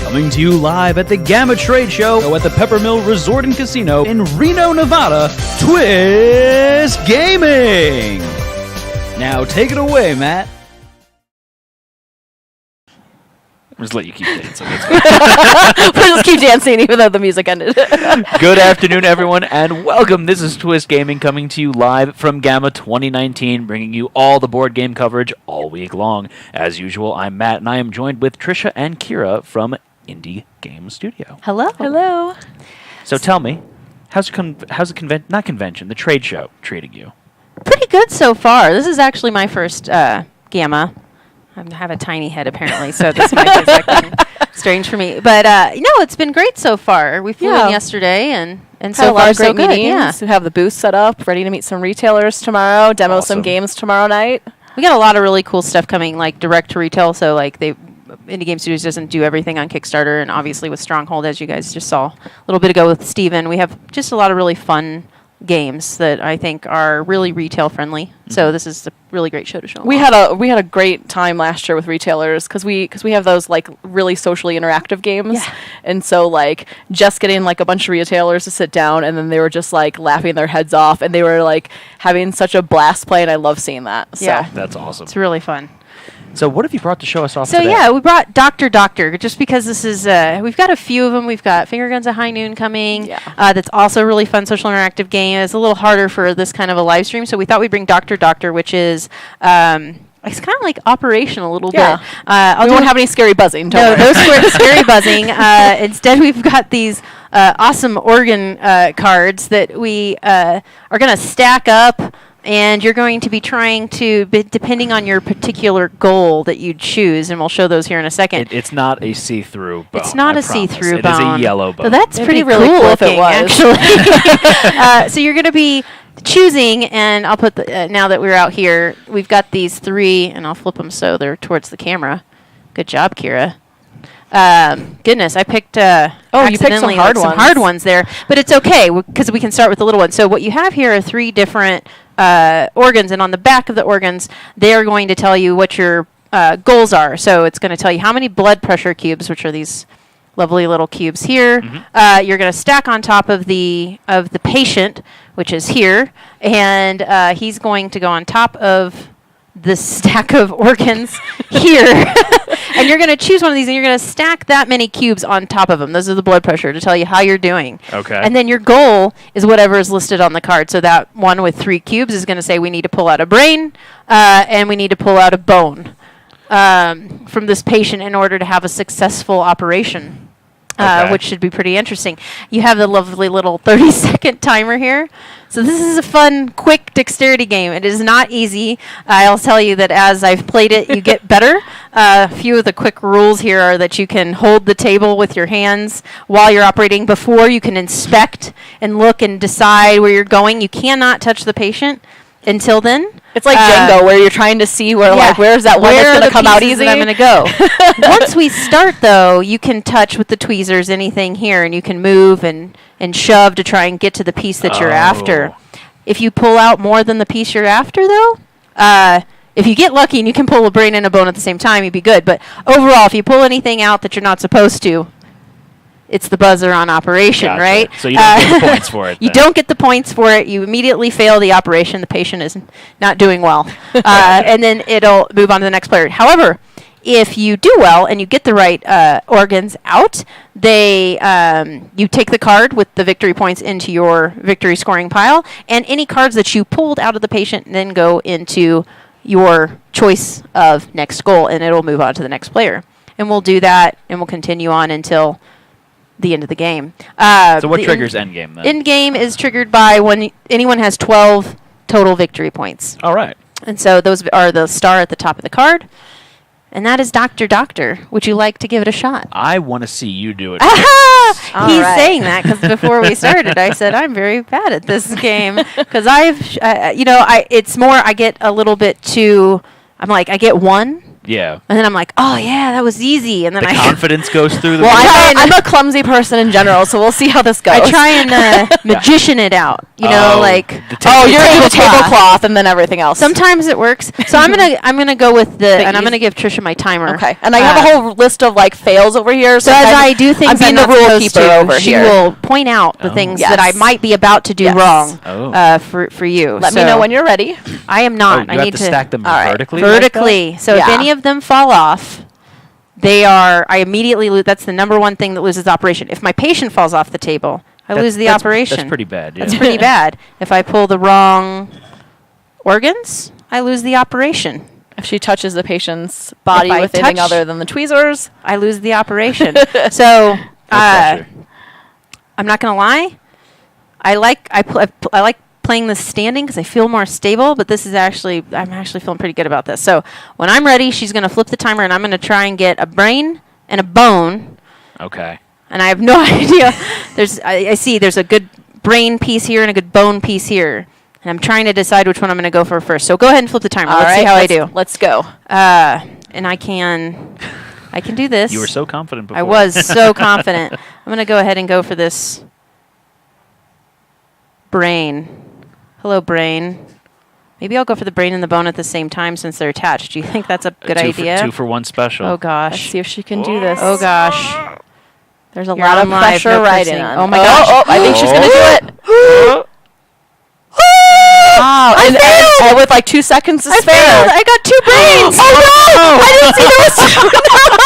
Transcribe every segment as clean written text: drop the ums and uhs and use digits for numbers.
Coming to you live at the GAMA Trade Show at the Peppermill Resort and Casino in Reno, Nevada, Twist Gaming! Now take it away, Matt. I'll just let you keep dancing. We'll just keep dancing even though the music ended. Good afternoon, everyone, and welcome. This is Twist Gaming coming to you live from GAMA 2019, bringing you all the board game coverage all week long. As usual, I'm Matt, and I am joined with Trisha and Kira from Indie Game Studio. Hello. Hello. So tell me, how's the trade show treating you? Pretty good so far. This is actually my first GAMA. I have a tiny head apparently, so this might be something strange for me. But it's been great so far. We flew in yesterday, and so far so good. Meetings. We have the booth set up, ready to meet some retailers tomorrow, demo some games tomorrow night. We got a lot of really cool stuff coming, like direct to retail. So like Indie Game Studios doesn't do everything on Kickstarter, and obviously with Stronghold, as you guys just saw a little bit ago with Steven, we have just a lot of really fun games that I think are really retail friendly. Mm-hmm. So this is a really great show to show. We had a great time last year with retailers because we have those like really socially interactive games, and so like just getting like a bunch of retailers to sit down and then they were just like laughing their heads off and they were like having such a blast play, and I love seeing that. So. Yeah, that's awesome. It's really fun. So what have you brought to show us off today? So yeah, we brought Doctor, just because this is, we've got a few of them. We've got Finger Guns at High Noon coming. Yeah. That's also a really fun social interactive game. It's a little harder for this kind of a live stream, so we thought we'd bring Doctor, which is, it's kind of like Operation a little bit. We won't have any scary buzzing. No scary buzzing. Instead, we've got these awesome organ cards that we are going to stack up. And you're going to be trying to, depending on your particular goal that you choose, and we'll show those here in a second. It's not a see-through bone. It's not a see-through bone. It is a yellow bone. So that's It'd pretty be really cool cool if looking, it was. actually. So you're going to be choosing, and I'll put now that we're out here, we've got these three, and I'll flip them so they're towards the camera. Good job, Kira. Goodness, I picked you picked some hard ones there, but it's okay because we can start with the little ones. So what you have here are three different organs, and on the back of the organs, they are going to tell you what your goals are. So it's going to tell you how many blood pressure cubes, which are these lovely little cubes here. Mm-hmm. You're going to stack on top of the patient, which is here, and he's going to go on top of this stack of organs here. And you're going to choose one of these, and you're going to stack that many cubes on top of them. Those are the blood pressure to tell you how you're doing. Okay. And then your goal is whatever is listed on the card. So that one with 3 cubes is going to say we need to pull out a brain and we need to pull out a bone from this patient in order to have a successful operation. Which should be pretty interesting. You have the lovely little 30-second timer here. So this is a fun, quick dexterity game. It is not easy. I'll tell you that as I've played it, you get better. A few of the quick rules here are that you can hold the table with your hands while you're operating. Before you can inspect and look and decide where you're going. You cannot touch the patient until then. It's like Django, where you're trying to see where's that one that's going to come out easy. I'm going to go. Once we start, though, you can touch with the tweezers anything here, and you can move and shove to try and get to the piece that you're after. If you pull out more than the piece you're after, though, if you get lucky and you can pull a brain and a bone at the same time, you'd be good. But overall, if you pull anything out that you're not supposed to, it's the buzzer on operation, gotcha. Right? So you don't get the points for it. You don't get the points for it. You immediately fail the operation. The patient is not doing well. And then it'll move on to the next player. However, if you do well and you get the right organs out, you take the card with the victory points into your victory scoring pile, and any cards that you pulled out of the patient then go into your choice of next goal, and it'll move on to the next player. And we'll do that, and we'll continue on until the end of the game. So what triggers endgame then? Endgame is triggered by when anyone has 12 total victory points. All right. And so those are the star at the top of the card. And that is Doctor. Would you like to give it a shot? I want to see you do it. He's saying that because before we started, I said I'm very bad at this game because it's more I get a little bit too. I'm like I get one. Yeah. And then I'm like, oh yeah, that was easy. And then The I confidence goes through the Well, roof. I'm a clumsy person in general, so we'll see how this goes. I try and magician it out. You know, Oh, like the Oh, you're in the tablecloth. tablecloth and then everything else. Sometimes it works. So I'm gonna go with and I'm easy- gonna give Trisha my timer. Okay. And I have a whole list of like fails over here. So as I do things I'm being I'm the not rule supposed keeper to, over she here. will point out the Oh. things Yes. that I might be about to do Yes. wrong Oh. for you. Let me So know when you're ready. I am Oh, not. you I have need to stack them All right. vertically. like that? vertically. So if Yeah. any of them fall off, I immediately lose. That's the number one thing that loses operation. If my patient falls off the table, I lose the operation. That's pretty bad. Yeah. That's pretty bad. If I pull the wrong organs, I lose the operation. If she touches the patient's body I with anything touch- other than the tweezers. I lose the operation. So pressure. I'm not gonna lie. I like playing this standing because I feel more stable. But I'm actually feeling pretty good about this. So when I'm ready, she's gonna flip the timer, and I'm gonna try and get a brain and a bone. Okay. And I have no idea. I see there's a good brain piece here and a good bone piece here. And I'm trying to decide which one I'm going to go for first. So go ahead and flip the timer. All Let's right, see how I do. Let's go. And I can do this. You were so confident before. I was so confident. I'm going to go ahead and go for this brain. Hello, brain. Maybe I'll go for the brain and the bone at the same time since they're attached. Do you think that's a good idea? Two for one special. Oh Let's gosh. see if she can do this. Oh gosh. There's a You're lot on of live, pressure no riding cursing. on. Oh my gosh. Oh, I think she's going to do it. Wow. And with like 2 seconds to spare. I got 2 brains. Oh no! I didn't see there was two. No!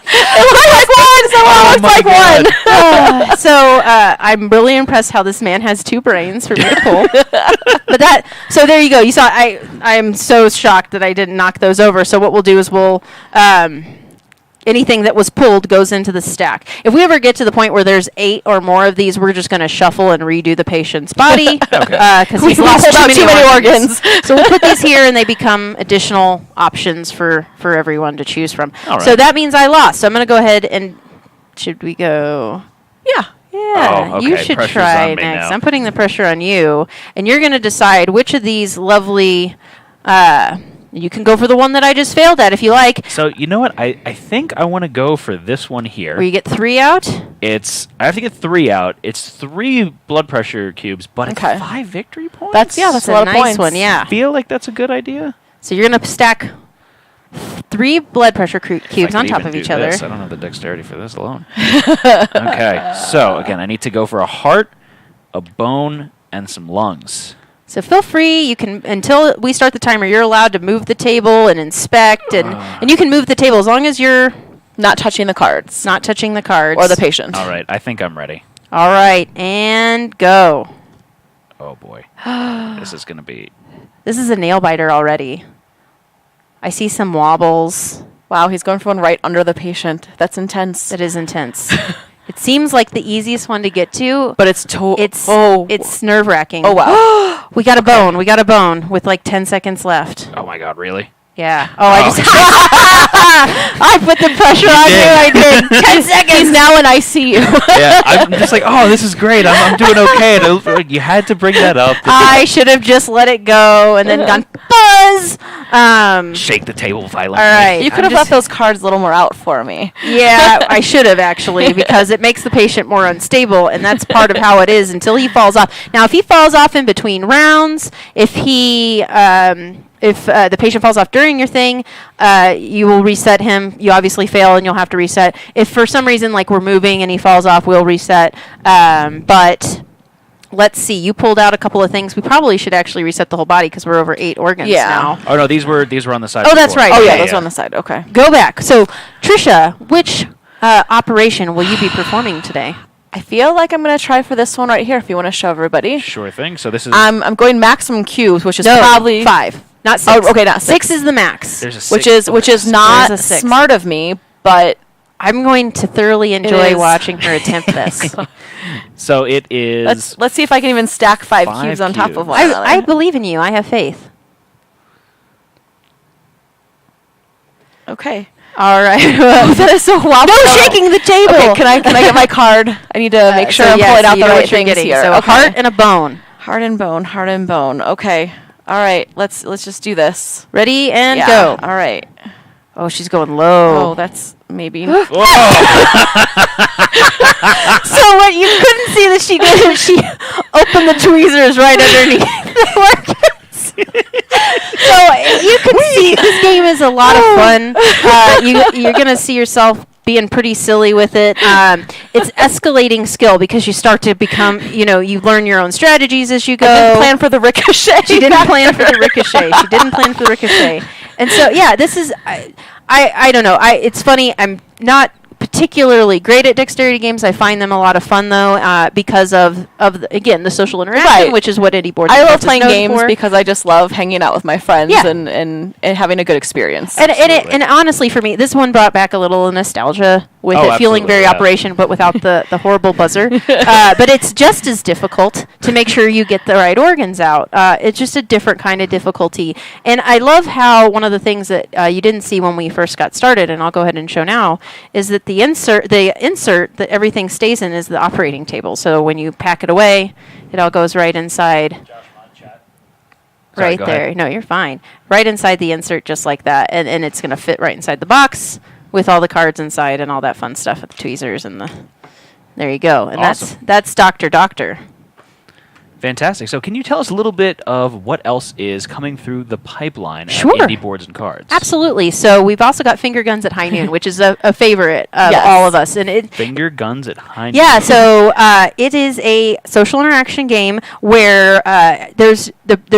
It looked like one. Someone looked like one. So I'm really impressed how this man has 2 brains for me to pull. So there you go. You saw I'm so shocked that I didn't knock those over. So what we'll do is we'll anything that was pulled goes into the stack. If we ever get to the point where there's 8 or more of these, we're just going to shuffle and redo the patient's body because he's lost too many organs. So we'll put these here, and they become additional options for everyone to choose from. All right. So that means I lost. So I'm going to go ahead and should we go? Yeah. Yeah, Oh, you okay. should Pressure's try on me next. now. I'm putting the pressure on you, and you're going to decide which of these lovely. You can go for the one that I just failed at if you like. So you know what? I think I want to go for this one here. Where you get 3 out. I have to get 3 out. It's 3 blood pressure cubes, but Okay. it's 5 victory points. That's That's a lot of nice points. one. Yeah. I feel like that's a good idea. So you're going to stack 3 blood pressure If I cubes could on top even of do each other. this, I don't have the dexterity for this alone. Okay, so again, I need to go for a heart, a bone, and some lungs. So feel free. You can until we start the timer. You're allowed to move the table and inspect, and you can move the table as long as you're Not touching the cards. not touching the cards Or the patient. All right, I think I'm ready. All right, and go. Oh boy, this is gonna be. This is a nail biter already. I see some wobbles. Wow, he's going for one right under the patient. That's intense. That is intense. It seems like the easiest one to get to, But it's it's nerve wracking. Oh wow. We got a bone. We got a bone with like 10 seconds left. Oh my God, really? Yeah. Oh, I just I put the pressure on you. I did. 10 seconds. He's now in ICU. Yeah, I'm just like, oh, this is great. I'm doing okay. And you had to bring that up. I should have just let it go and then gone buzz. Shake the table violently. All right. You could have left those cards a little more out for me. Yeah, I should have actually, because it makes the patient more unstable, and that's part of how it is until he falls off. Now, if he falls off in between rounds, if the patient falls off during your thing, you will reset him. You obviously fail, and you'll have to reset. If for some reason, like we're moving and he falls off, we'll reset. But let's see. You pulled out a couple of things. We probably should actually reset the whole body because we're over 8 organs now. Oh no, these were on the side. Oh, that's before. right. Oh yeah, Okay. those are on the side. Okay. Go back. So, Trisha, which operation will you be performing today? I feel like I'm gonna try for this one right here. If you want to show everybody, Sure thing. So this is. I'm going maximum cubes, which is No, probably 5, not 6. Oh, okay, not 6. 6 is the max. There's a 6. which is not There's a 6. smart of me, but I'm going to thoroughly enjoy is. watching her attempt this. So it is. let's see if I can even stack 5 5 cubes on top cubes. of one I another. believe in you. I have faith. Okay. All right. That is so wobbly. No shaking the table. Okay, can I get my card? I need to make sure I'm pulling out the right things here. So Okay. a heart and a bone. Heart and bone. Okay. All right, let's just do this. Ready and Yeah. go. All right. Oh, she's going low. Oh, that's maybe. Whoa! So what you couldn't see that she did is she opened the tweezers right underneath the workers. So you can see this game is a lot of fun. You're gonna see yourself being pretty silly with it. It's escalating skill because you start to become, you learn your own strategies as you go. I didn't plan for the ricochet. She didn't plan for the ricochet. She didn't plan for the ricochet. And so, yeah, this is, I don't know. It's funny. I'm not particularly great at dexterity games. I find them a lot of fun, though, because of again, the social interaction, Right. which is what indie board I games love is playing known games for. because I just love hanging out with my friends Yeah. and having a good experience. And honestly, for me, this one brought back a little nostalgia with it feeling absolutely, very yeah. Operation, but without the horrible buzzer. But it's just as difficult to make sure you get the right organs out. It's just a different kind of difficulty. And I love how one of the things that you didn't see when we first got started, and I'll go ahead and show now, is that the insert that everything stays in is the operating table. So when you pack it away, it all goes right inside. Sorry, Right go there. ahead. No, you're fine. Right inside the insert, just like that. And it's going to fit right inside the box with all the cards inside and all that fun stuff with the tweezers and the... There you go. And Awesome. that's Dr. Doctor. Fantastic. So can you tell us a little bit of what else is coming through the pipeline Sure. of indie boards and cards? Absolutely. So we've also got Finger Guns at High Noon, which is a favorite of Yes. all of us. And it... Finger Guns at High Yeah, Noon. so it is a social interaction game where there's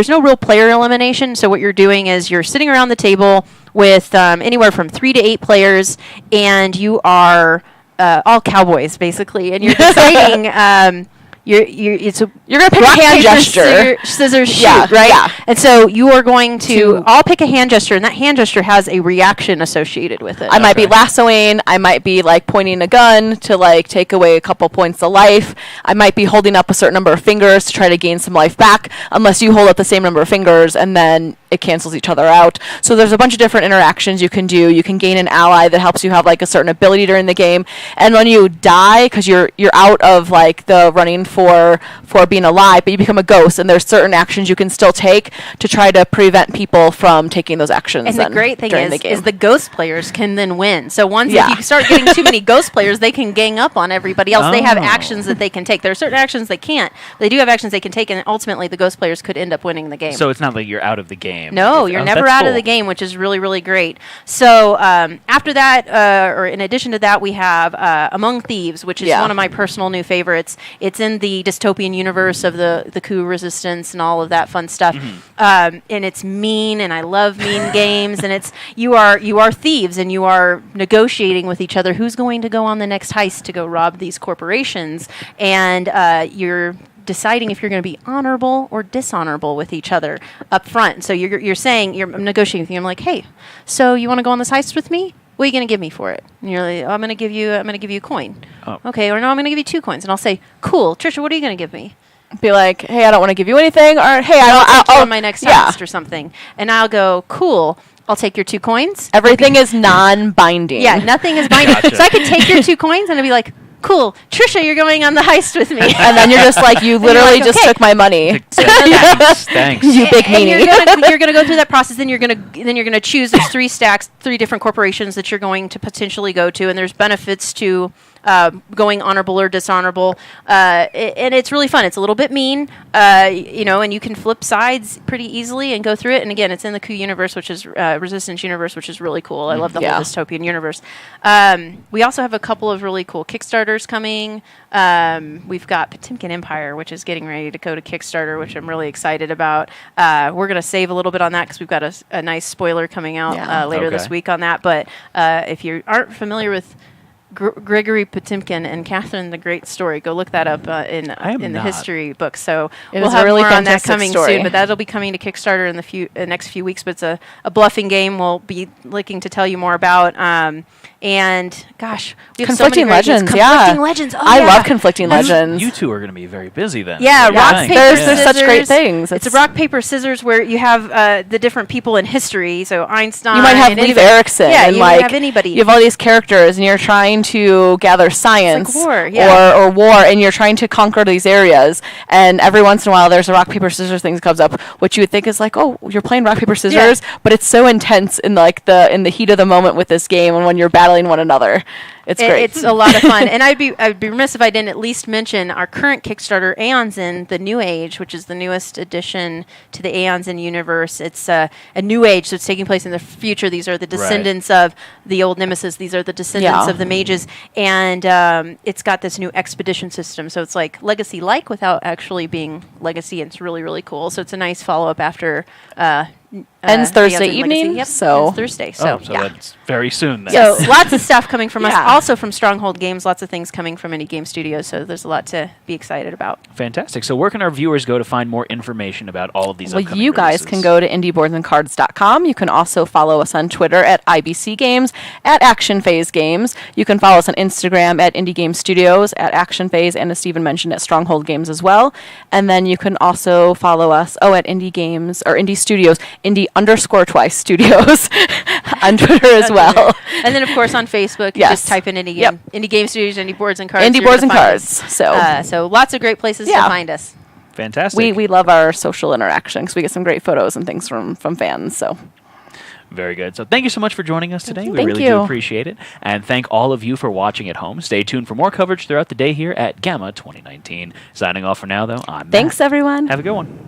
no real player elimination. So what you're doing is you're sitting around the table with anywhere from 3 to 8 players, and you are all cowboys basically, and you're deciding. You're gonna pick a hand gesture. Scissors, shoot, Yeah, right? yeah. And so you are going to all pick a hand gesture, and that hand gesture has a reaction associated with it. I might be Okay. lassoing. I might be like pointing a gun to like take away a couple points of life. I might be holding up a certain number of fingers to try to gain some life back, unless you hold up the same number of fingers and then it cancels each other out. So there's a bunch of different interactions you can do. You can gain an ally that helps you have like a certain ability during the game. And when you die, because you're out of like the running for being alive, but you become a ghost, and there's certain actions you can still take to try to prevent people from taking those actions. And the great thing during the is game. the ghost players can then win. So once Yeah. if you start getting too many ghost players, they can gang up on everybody else. They have Oh. actions that they can take. There are certain actions they can't. They do have actions they can take, and ultimately the ghost players could end up winning the game. So it's not like you're out of the game. No, If- you're oh, never that's out of cool. the game, which is really, really great. So after that, or in addition to that, we have Among Thieves, which is Yeah. one of my personal new favorites. It's in the dystopian universe of the coup resistance and all of that fun stuff. And it's mean, and I love mean games. And it's you are thieves, and you are negotiating with each other who's going to go on the next heist to go rob these corporations, and you're deciding if you're going to be honorable or dishonorable with each other up front. So you're saying I'm negotiating with you. I'm like, hey, so you want to go on this heist with me? What are you going to give me for it? And you're like, oh, I'm going to give you a coin. Oh. Okay, or no, I'm going to give you 2 coins. And I'll say, cool, Trisha, what are you going to give me? be like, hey, I don't want to give you anything, or hey, I'll take you I'll on my next yeah. heist or something. And I'll go, cool, I'll take your 2 coins. Everything is non-binding. Yeah, nothing is binding. Gotcha. So I could take your 2 coins and I'd be like, cool, Trisha, you're going on the heist with me. And then you're just like, you you're literally like, just okay. took my money. Thanks. You big And meanie. you're gonna go through that process. Then you're gonna choose. There's 3 stacks, 3 different corporations that you're going to potentially go to, and there's benefits to going honorable or dishonorable. And it's really fun. It's a little bit mean, and you can flip sides pretty easily and go through it. And again, it's in the coup universe, which is Resistance universe, which is really cool. I love the Yeah. whole dystopian universe. We also have a couple of really cool Kickstarters coming. We've got Potemkin Empire, which is getting ready to go to Kickstarter, which I'm really excited about. We're going to save a little bit on that because we've got a nice spoiler coming out Yeah. later this Okay. week on that. But if you aren't familiar with Gregory Potemkin and Catherine the Great story, go look that up in the not. history book. So It we'll is a have really more on that fantastic coming story. soon. But that'll be coming to Kickstarter in the next few weeks. But it's a bluffing game. We'll be looking to tell you more about. And gosh, we have Conflicting so many great games. Legends, yeah. Conflicting Legends. Oh, I yeah. love Conflicting That's- Legends. You two are going to be very busy then. Yeah, What rock, do you think? paper, There's scissors. such great things. It's a rock, paper, scissors where you have the different people in history. So Einstein. You might have and Leif anybody. Erikson. Yeah, and you like, might have anybody. You have all these characters, and you're trying trying to gather science war, yeah. or war, and you're trying to conquer these areas. And every once in a while, there's a rock paper scissors thing that comes up, which you would think is like, oh, you're playing rock paper scissors, but it's so intense in like in the heat of the moment with this game, and when you're battling one another. It's great. It's a lot of fun, and I'd be remiss if I didn't at least mention our current Kickstarter, Aeons in the New Age, which is the newest addition to the Aeons in universe. It's a new age, so it's taking place in the future. These are the descendants of the old Nemesis. These are the descendants of the mages, and it's got this new expedition system. So it's like Legacy-like without actually being Legacy, and it's really, really cool. So it's a nice follow-up after. Ends Thursday Aeons in evening, Legacy. Yep, so ends Thursday. So, so that's very soon then. So lots of stuff coming from us, Yeah. also from Stronghold Games, lots of things coming from Indie Game Studios, so there's a lot to be excited about. Fantastic. So where can our viewers go to find more information about all of these Well, upcoming you guys can releases? go to indieboardsandcards.com. You can also follow us on Twitter at IBC Games, at Action Phase Games. You can follow us on Instagram at Indie Game Studios, at Action Phase, and as Stephen mentioned, at Stronghold Games as well. And then you can also follow us, at Indie Games, or Indie Studios, Indie_twice Studios on Twitter as well. And then, of course, on Facebook, you Yes. just type in Indie Game, Yep. Indie Game Studios, Indie Boards and Cards. Indie you're Boards gonna and find Cards. us. So lots of great places to Yeah. find us. Fantastic. We love our social interaction because we get some great photos and things from fans. So Very good. So thank you so much for joining us today. We Thank really you. do appreciate it. And thank all of you for watching at home. Stay tuned for more coverage throughout the day here at GAMA 2019. Signing off for now, though, I'm Matt. thanks, everyone. Have a good one.